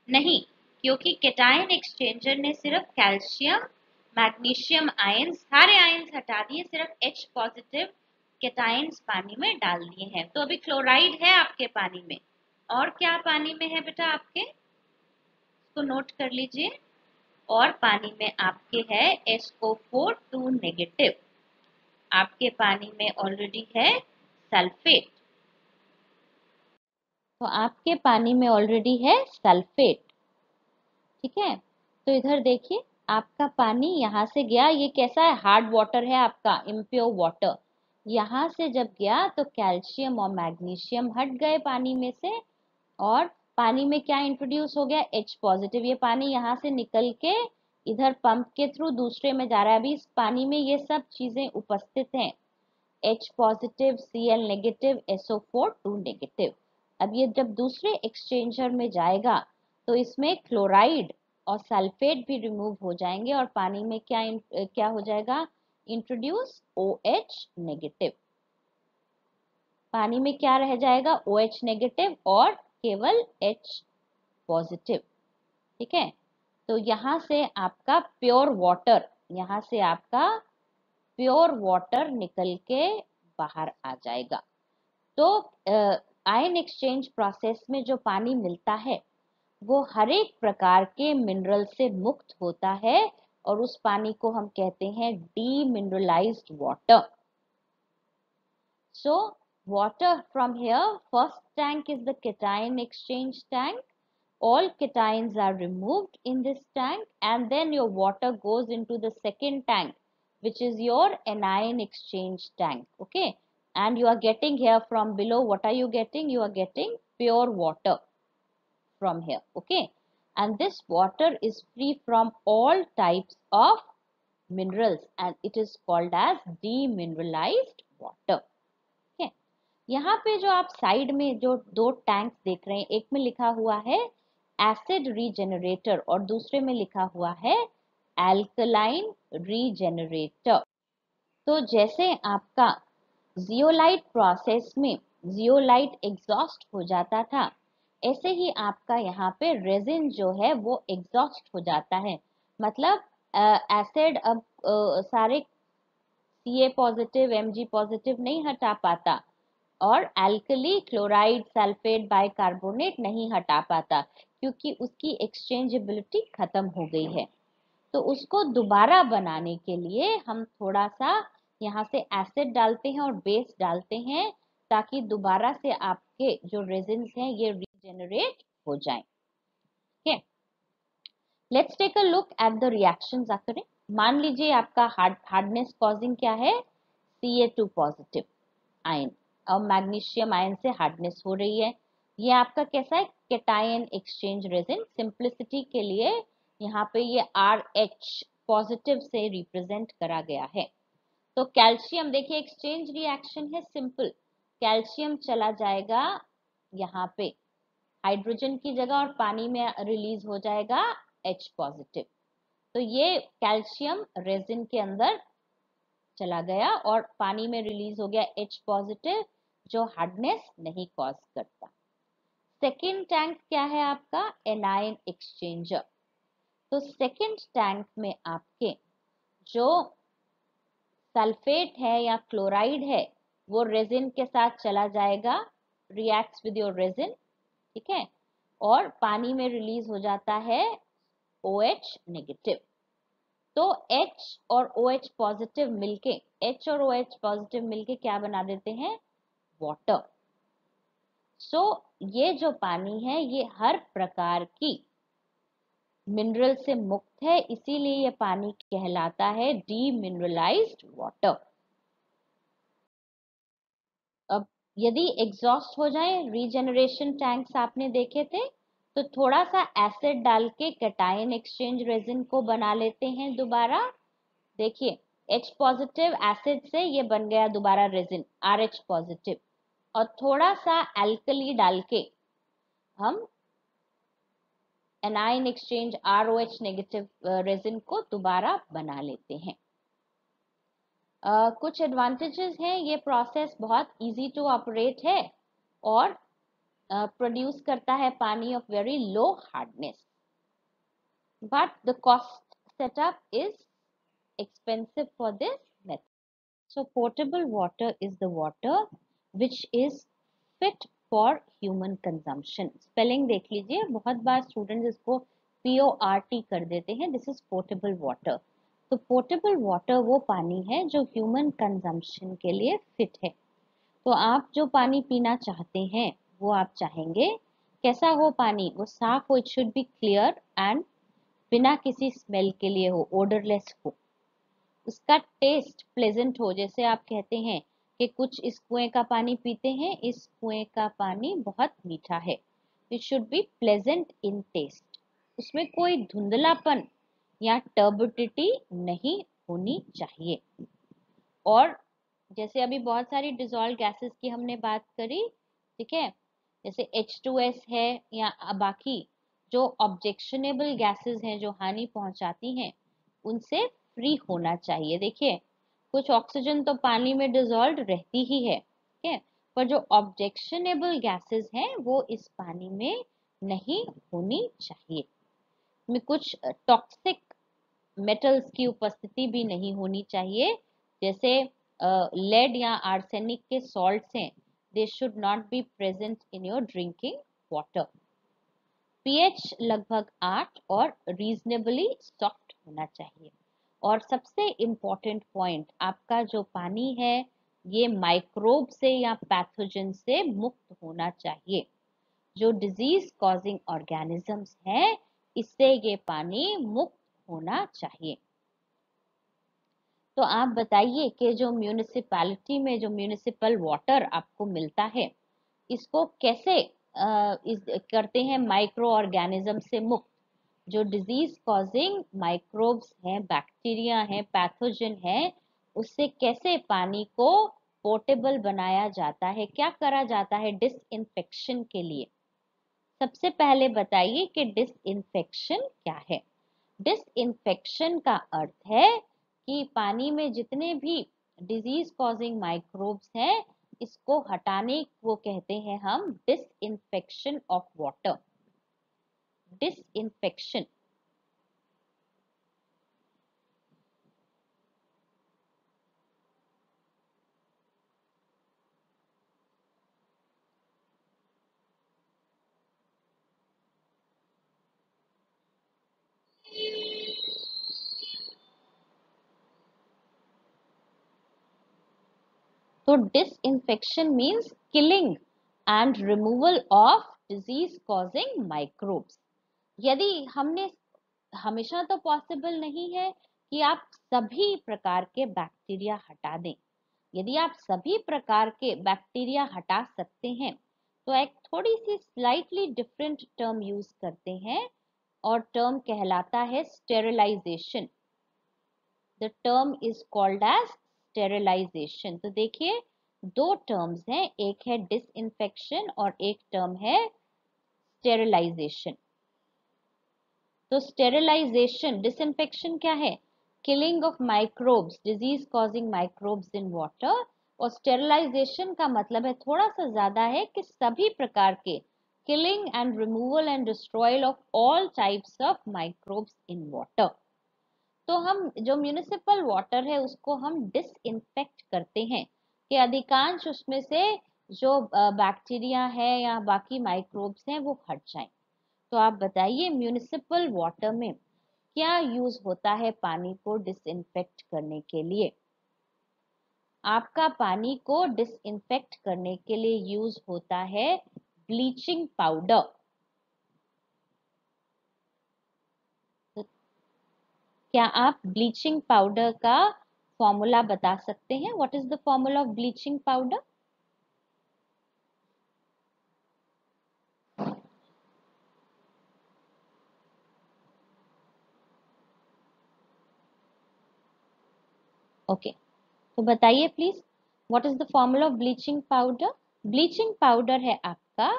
नहीं, क्योंकि कैटायन एक्सचेंजर ने सिर्फ कैल्शियम, मैग्नीशियम आयंस, सारे आयंस हटा दिए, सिर्फ H पॉजिटिव कैटायंस पानी में डाल दिए हैं. तो अभी क्लोराइड है आपके पानी में. और क्या पानी में है बेटा आपके? इसको नोट कर लीजिए. और पानी में आपके है SO4 2 नेगेटिव. आपके पानी में ऑलरेडी है सल्फेट. तो आपके पानी में ऑलरेडी है सल्फेट. ठीक है. तो इधर देखिए आपका पानी यहाँ से गया. ये कैसा है? हार्ड वाटर है आपका, इम्प्योर वाटर. यहाँ से जब गया तो कैल्शियम और मैग्नीशियम हट गए पानी में से और पानी में क्या इंट्रोड्यूस हो गया? H positive. ये पानी यहाँ से निकल के इधर पंप के थ्रू दूसरे में जा रहा है. अभी इस पानी में ये सब चीजें उपस्थित हैं. H positive, Cl negative, SO4 2 negative. अब ये जब दूसरे एक्सचेंजर में जाएगा तो इसमें क्लोराइड और सल्फेट भी रिमूव हो जाएंगे और पानी में क्या हो जाएगा? Introduce OH negative. पानी में क्या रह जाएगा? OH नेगेटिव और केवल H पॉजिटिव. ठीक है. तो यहाँ से आपका प्योर वाटर, यहाँ से आपका प्योर वाटर निकल के बाहर आ जाएगा. तो आयन एक्सचेंज प्रोसेस में जो पानी मिलता है वो हर एक प्रकार के मिनरल से मुक्त होता है और उस पानी को हम कहते हैं demineralised water. So water from here, first tank is the cation exchange tank. All cations are removed in this tank and then your water goes into the second tank, which is your anion exchange tank. Okay. And you are getting here from below, what are you getting? You are getting pure water from here. Okay. And this water is free from all types of minerals and it is called as demineralized water. Okay. यहाँ पे जो आप side में जो दो tanks देख रहे हैं, एक में लिखा हुआ है एसिड रीजेनरेटर और दूसरे में लिखा हुआ है एल्कलाइन रीजेनरेटर। तो जैसे आपका जियोलाइट प्रोसेस में जियोलाइट एग्जॉस्ट हो जाता था, ऐसे ही आपका यहाँ पे रेजिन जो है वो एग्जॉस्ट हो जाता है। मतलब एसिड अब सारे Ca पॉजिटिव Mg पॉजिटिव नहीं हटा पाता और एल्कली क्लोराइड सल्फेट बाइकार्बोनेट नहीं हटा पाता, क्योंकि उसकी एक्सचेंजेबिलिटी खत्म हो गई है। तो उसको दोबारा बनाने के लिए हम थोड़ा सा यहाँ से एसिड डालते हैं और बेस डालते हैं, ताकि दोबारा से आपके जो रेजिन्स हैं ये रीजेनरेट हो जाएं। ठीक है, let's take a look at the reactions occurring। मान लीजिए आपका हार्डनेस कॉजिंग क्या है, Ca2 पॉजिटिव आयन और मैग्नीशियम आयन से हार्डनेस हो रही है। ये आपका कैसा है, कैटायन एक्सचेंज रेजिन। सिंपलिसिटी के लिए यहाँ पे ये RH पॉजिटिव से रिप्रेजेंट करा गया है। तो कैल्शियम देखिए एक्सचेंज रिएक्शन है सिंपल, कैल्शियम चला जाएगा यहाँ पे हाइड्रोजन की जगह और पानी में रिलीज हो जाएगा H पॉजिटिव। तो ये कैल्शियम रेजिन के अंदर चला गया और पानी में रिलीज हो गया H पॉजिटिव, जो हार्डनेस नहीं कॉज करता। सेकेंड टैंक क्या है आपका, एनायन एक्सचेंजर। तो सेकेंड टैंक में आपके जो सल्फेट है या क्लोराइड है वो रेजिन के साथ चला जाएगा, रिएक्ट्स विद योर रेजिन, ठीक है, और पानी में रिलीज हो जाता है OH नेगेटिव। तो H और OH पॉजिटिव मिलके, H और OH पॉजिटिव मिलके क्या बना देते हैं, वाटर। सो ये जो पानी है ये हर प्रकार की मिनरल से मुक्त है, इसीलिए ये पानी कहलाता है डीमिनरलाइज्ड वाटर। अब यदि एग्जॉस्ट हो जाए, रीजनरेशन टैंक्स आपने देखे थे, तो थोड़ा सा एसिड डाल के कैटायन एक्सचेंज रेजिन को बना लेते हैं दोबारा। देखिए H पॉजिटिव एसिड से ये बन गया दोबारा रेजिन RH पॉजिटिव, और थोड़ा सा एल्कली डाल के हम anion exchange ROH negative resin को दोबारा बना लेते हैं। कुछ एडवांटेजेस हैं, ये प्रोसेस बहुत इजी टू ऑपरेट है और प्रोड्यूस करता है पानी of very low hardness, but the cost setup is expensive for this method. So potable water is the water which is fit for human consumption. Spelling देख लीजिए, बहुत बार students इसको PORT कर देते हैं, दिस इज पोर्टेबल वाटर। तो portable water वो पानी है जो ह्यूमन कंजम्पशन के लिए फिट है। तो आप जो पानी पीना चाहते हैं वो आप चाहेंगे कैसा हो पानी, वो साफ हो, it should B clear and बिना किसी स्मेल के लिए हो, ओडरलेस हो, उसका टेस्ट प्लेजेंट हो। जैसे आप कहते हैं कि कुछ इस कुएं का पानी पीते हैं, इस कुएं का पानी बहुत मीठा है, it should be pleasant in taste, उसमें कोई धुंधलापन या टर्बिडिटी नहीं होनी चाहिए। और जैसे अभी बहुत सारी डिजॉल्व गैसेस की हमने बात करी, ठीक है, जैसे H2S है या बाकी जो ऑब्जेक्शनेबल गैसेस हैं जो हानि पहुंचाती हैं, उनसे फ्री होना चाहिए। देखिए कुछ ऑक्सीजन तो पानी में डिजॉल्व रहती ही है, ठीक है, पर जो ऑब्जेक्शनेबल गैसेस हैं वो इस पानी में नहीं होनी चाहिए। में कुछ टॉक्सिक मेटल्स की उपस्थिति भी नहीं होनी चाहिए, जैसे लेड या आर्सेनिक के सॉल्ट्स हैं, they should not be present in your drinking water. PH लगभग 8 और रीजनेबली सॉफ्ट होना चाहिए। और सबसे इम्पोर्टेंट पॉइंट, आपका जो पानी है ये माइक्रोब से या पैथोजन से मुक्त होना चाहिए। जो डिजीज कॉजिंग ऑर्गेनिजम्स हैं इससे ये पानी मुक्त होना चाहिए। तो आप बताइए कि जो म्यूनिसिपैलिटी में जो म्यूनिसिपल वाटर आपको मिलता है, इसको कैसे करते हैं माइक्रो ऑर्गेनिज्म से मुक्त। जो डिजीज कॉजिंग माइक्रोब्स हैं, बैक्टीरिया हैं, पैथोजन हैं, उससे कैसे पानी को पोर्टेबल बनाया जाता है? क्या करा जाता है डिसइंफेक्शन के लिए? सबसे पहले बताइए कि डिसइंफेक्शन क्या है। डिसइंफेक्शन का अर्थ है कि पानी में जितने भी डिजीज कॉजिंग माइक्रोब्स हैं, इसको हटाने को कहते हैं हम डिसइंफेक्शन ऑफ वाटर। डिसइंफेक्शन। तो disinfection means killing and removal of disease causing microbes. यदि हमने, हमेशा तो पॉसिबल नहीं है कि आप सभी प्रकार के बैक्टीरिया हटा दें। यदि आप सभी प्रकार के बैक्टीरिया हटा सकते हैं तो एक थोड़ी सी स्लाइटली डिफरेंट टर्म यूज करते हैं और टर्म कहलाता है sterilisation. The term is called as sterilisation. तो देखिए दो टर्म्स हैं, एक है डिसइंफेक्शन और एक टर्म है स्टेरिलाइजेशन। तो स्टेरिलाइजेशन, डिसइंफेक्शन क्या है? Killing of microbes, disease causing microbes in water. और स्टेरिलाइजेशन का मतलब है थोड़ा सा ज्यादा है कि सभी प्रकार के killing and removal and destroyal of all types of microbes in water. तो हम जो म्यूनिसिपल वाटर है उसको हम डिसइंफेक्ट करते हैं कि अधिकांश उसमें से जो बैक्टीरिया है या बाकी माइक्रोब्स हैं वो हट जाएं। तो आप बताइए म्यूनिसिपल वाटर में क्या यूज होता है पानी को डिसइंफेक्ट करने के लिए? आपका पानी को डिसइंफेक्ट करने के लिए यूज होता है ब्लीचिंग पाउडर। तो क्या आप ब्लीचिंग पाउडर का फॉर्मूला बता सकते हैं? What is the formula of bleaching powder? Okay, तो बताइए please what is the formula of bleaching powder? Bleaching powder है आपका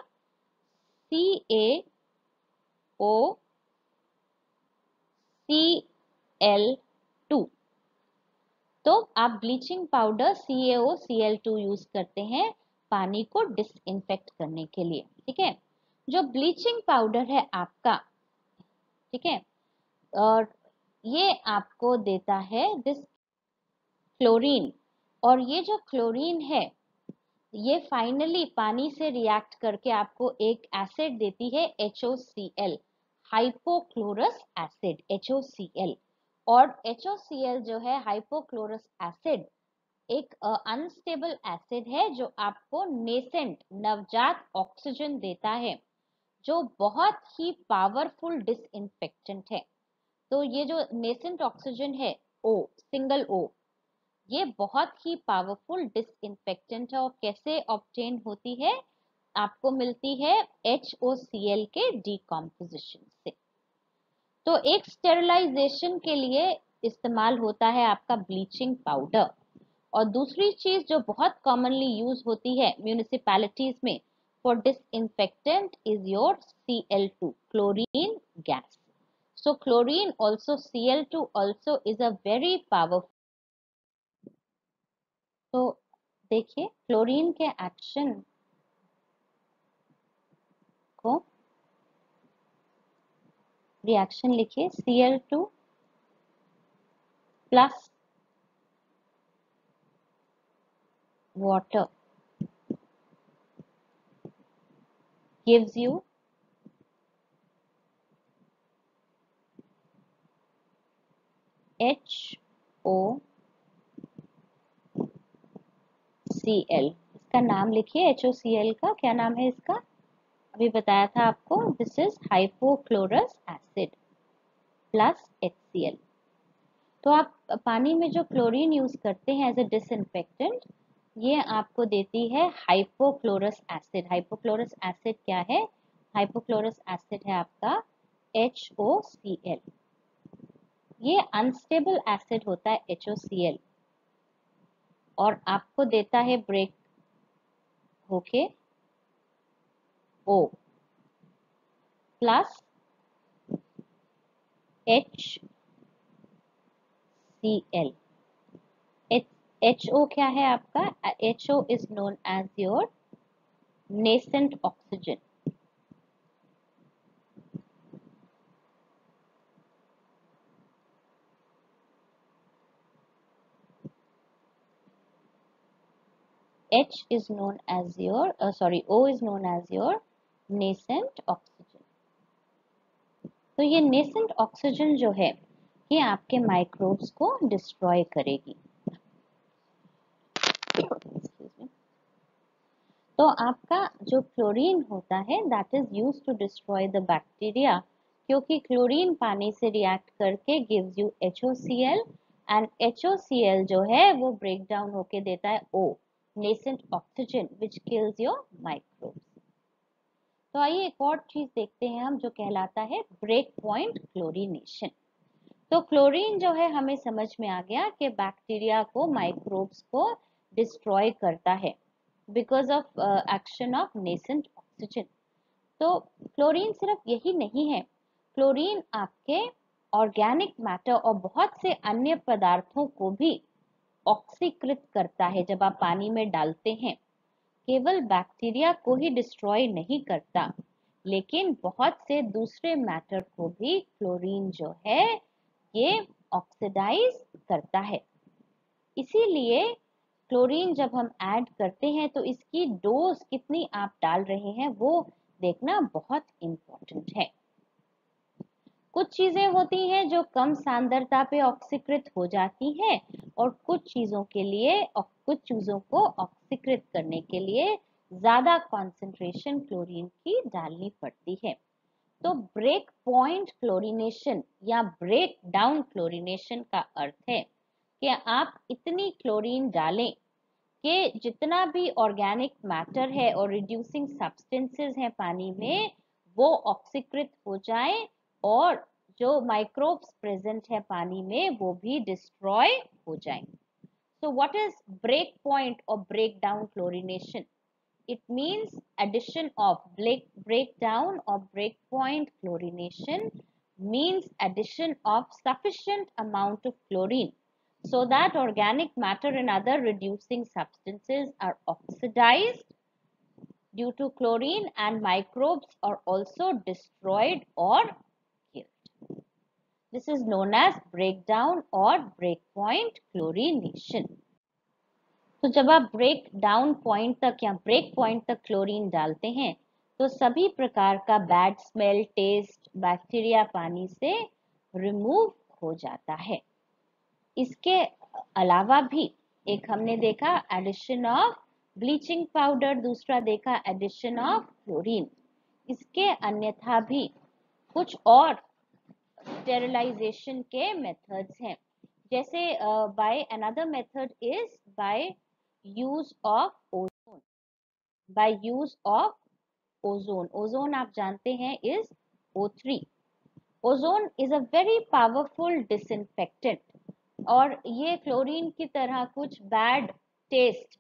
CaOCl2। तो आप ब्लीचिंग पाउडर CaOCl2 यूज करते हैं पानी को डिसइंफेक्ट करने के लिए, ठीक है। जो ब्लीचिंग पाउडर है आपका, ठीक है, और ये आपको देता है दिस क्लोरीन। और ये जो क्लोरीन है ये फाइनली पानी से रिएक्ट करके आपको एक एसिड देती है HOCl, हाइपोक्लोरस एसिड, HOCl। और HOCl जो है हाइपोक्लोरस एसिड एक अनस्टेबल एसिड है जो आपको नेसेंट, नवजात ऑक्सीजन देता है, जो बहुत ही पावरफुल डिसइंफेक्टेंट है। तो ये जो नेसेंट ऑक्सीजन है, O, सिंगल O, ये बहुत ही पावरफुल डिसइंफेक्टेंट है। और कैसे ऑब्टेन होती है? आपको मिलती है HOCl के डिकम्पोजिशन से। तो एक स्टेरिलाइजेशन के लिए इस्तेमाल होता है आपका ब्लीचिंग पाउडर। और दूसरी चीज जो बहुत कॉमनली यूज होती है म्यूनिसिपैलिटीज में for disinfectant is your Cl2, chlorine gas. So chlorine also, Cl2 also is a very powerful। तो देखिए क्लोरीन के एक्शन को, रिएक्शन लिखिए Cl2 plus water gives you HOCl। इसका नाम लिखिए HOCl का, क्या नाम है इसका? अभी बताया था आपको, this is hypochlorous acid plus HCl। तो आप पानी में जो क्लोरीन यूज करते हैं एज ए डिसइंफेक्टेंट, ये आपको देती है हाइपोक्लोरस एसिड। हाइपोक्लोरस एसिड क्या है? हाइपोक्लोरस एसिड है आपका HOCl। ये अनस्टेबल एसिड होता है HOCl। और आपको देता है ब्रेक होके O प्लस HCl। HO क्या है आपका? HO is known as your nascent oxygen. H is known as your O is known as your nascent oxygen। तो ये नेसेंट ऑक्सीजन जो है ये आपके माइक्रोब्स को डिस्ट्रॉय करेगी। तो आपका जो क्लोरीन होता है that is used to destroy the bacteria, क्योंकि क्लोरीन पानी से रिएक्ट करके gives you HOCl and HOCl जो है वो ब्रेक डाउन होके देता है O nascent oxygen which kills your microbes. तो आइए एक और चीज देखते हैं हम जो कहलाता है ब्रेक पॉइंट क्लोरीनेशन। तो क्लोरीन जो है हमें समझ में आ गया कि बैक्टीरिया को माइक्रोब्स को डिस्ट्रॉय करता है because of action of nascent oxygen. तो क्लोरीन सिर्फ यही नहीं है, क्लोरीन आपके ऑर्गेनिक मैटर और बहुत से अन्य पदार्थों को भी ऑक्सीकृत करता है। जब आप पानी में डालते हैं केवल बैक्टीरिया को ही डिस्ट्रॉय नहीं करता लेकिन बहुत से दूसरे मैटर को भी क्लोरीन जो है ये ऑक्सीडाइज करता है। इसीलिए क्लोरीन जब हम ऐड करते हैं तो इसकी डोज कितनी आप डाल रहे हैं वो देखना बहुत इंपॉर्टेंट है। कुछ चीजें होती हैं जो कम सांद्रता पे ऑक्सीकृत हो जाती हैं और कुछ चीजों के लिए और कुछ चीजों को ऑक्सीकृत करने के लिए ज्यादा कॉन्सेंट्रेशन क्लोरीन की डालनी पड़ती है। तो ब्रेक पॉइंट क्लोरीनेशन या ब्रेक डाउन क्लोरीनेशन का अर्थ है कि आप इतनी क्लोरीन डालें कि जितना भी ऑर्गेनिक मैटर है और रिड्यूसिंग सब्सटेंसेस हैं पानी में वो ऑक्सीकृत हो जाए और जो माइक्रोब्स प्रेजेंट है पानी में वो भी डिस्ट्रॉय हो जाएं। So what is break point or breakdown chlorination? It means addition of breakdown or breakpoint chlorination means addition of sufficient amount of chlorine so that organic matter and other reducing substances are oxidized due to chlorine and microbes are also destroyed or killed. This is known as breakdown or breakpoint chlorination. तो जब आप break down point तक या break point तक chlorine डालते हैं तो सभी प्रकार का बैड स्मेल टेस्ट बैक्टीरिया पानी से रिमूव हो जाता है। इसके अलावा भी एक हमने देखा एडिशन ऑफ ब्लीचिंग पाउडर, दूसरा देखा एडिशन ऑफ क्लोरीन। इसके अन्यथा भी कुछ और स्टेरिलाइजेशन के मेथड्स हैं, जैसे by another method is by use of ozone. By use of ozone, ozone आप जानते हैं is O3। Ozone is a very powerful disinfectant और ये क्लोरीन की तरह कुछ बैड टेस्ट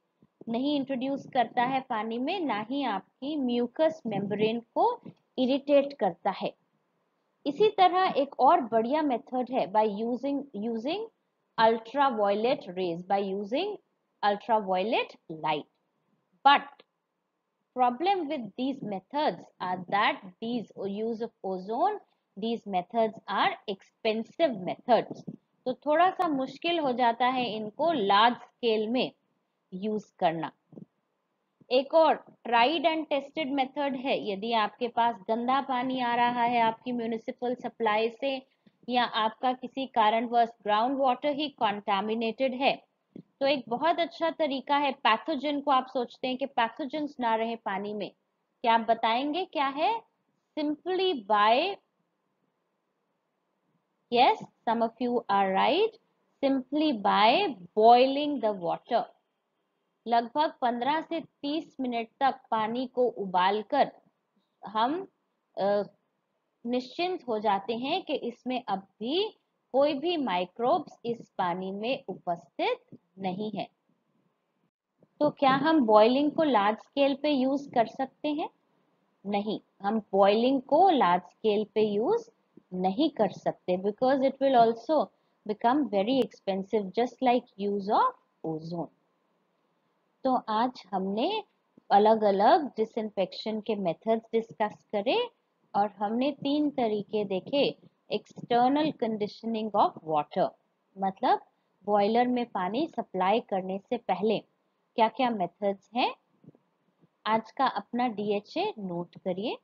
नहीं इंट्रोड्यूस करता है पानी में, ना ही आपकी म्यूकस मेम्ब्रेन को इरिटेट करता है। इसी तरह एक और बढ़िया मेथड है by using ultraviolet rays, by using ultraviolet light. But problem with these methods are that these use of ozone, these methods are expensive methods. तो थोड़ा सा मुश्किल हो जाता है इनको लार्ज स्केल में यूज करना। एक और ट्राइड एंड टेस्टेड मेथड है, यदि आपके पास गंदा पानी आ रहा है आपकी म्यूनिसिपल सप्लाई से या आपका किसी कारणवश ग्राउंड वाटर ही कॉन्टामिनेटेड है तो एक बहुत अच्छा तरीका है, पैथोजन को आप सोचते हैं कि पैथोजेंस ना रहे पानी में, क्या आप बताएंगे क्या है? Simply by, yes some of you are right, simply by boiling the water. लगभग 15 से 30 मिनट तक पानी को उबालकर हम निश्चिंत हो जाते हैं कि इसमें अब भी कोई भी माइक्रोब्स इस पानी में उपस्थित नहीं है। तो क्या हम बॉइलिंग को लार्ज स्केल पे यूज कर सकते हैं? नहीं, हम बॉइलिंग को लार्ज स्केल पे यूज नहीं कर सकते, because it will also become very expensive, just like use of ozone. तो आज हमने अलग अलग डिसइंफेक्शन के मेथड्स डिस्कस करे और हमने 3 तरीके देखे। एक्सटर्नल कंडीशनिंग ऑफ वाटर, मतलब बॉयलर में पानी सप्लाई करने से पहले क्या क्या मेथड्स हैं। आज का अपना डीएचए नोट करिए।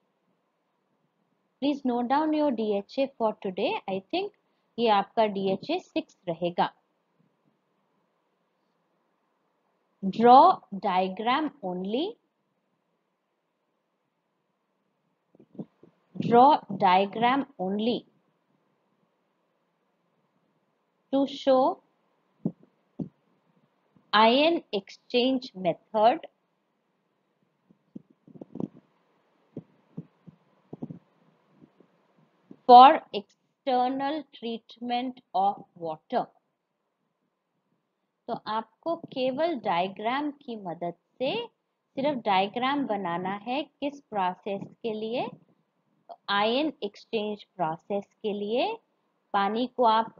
Please note down your DHA for today. I think ये आपका डीएचए 6 रहेगा। Draw diagram only. Draw diagram only to show ion exchange method for external treatment of water। तो आपको केवल डायग्राम की मदद से सिर्फ डायग्राम बनाना है। किस प्रोसेस के लिए? आयन एक्सचेंज प्रोसेस के लिए। पानी को आप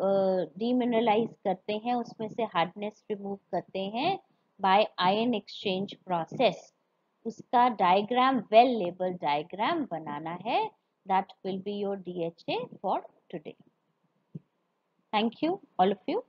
डीमिनरलाइज करते हैं, उसमें से हार्डनेस रिमूव करते हैं बाय आयन एक्सचेंज प्रोसेस। उसका डायग्राम, वेल लेबल डायग्राम बनाना है। That will be your DHA for today. Thank you all of you.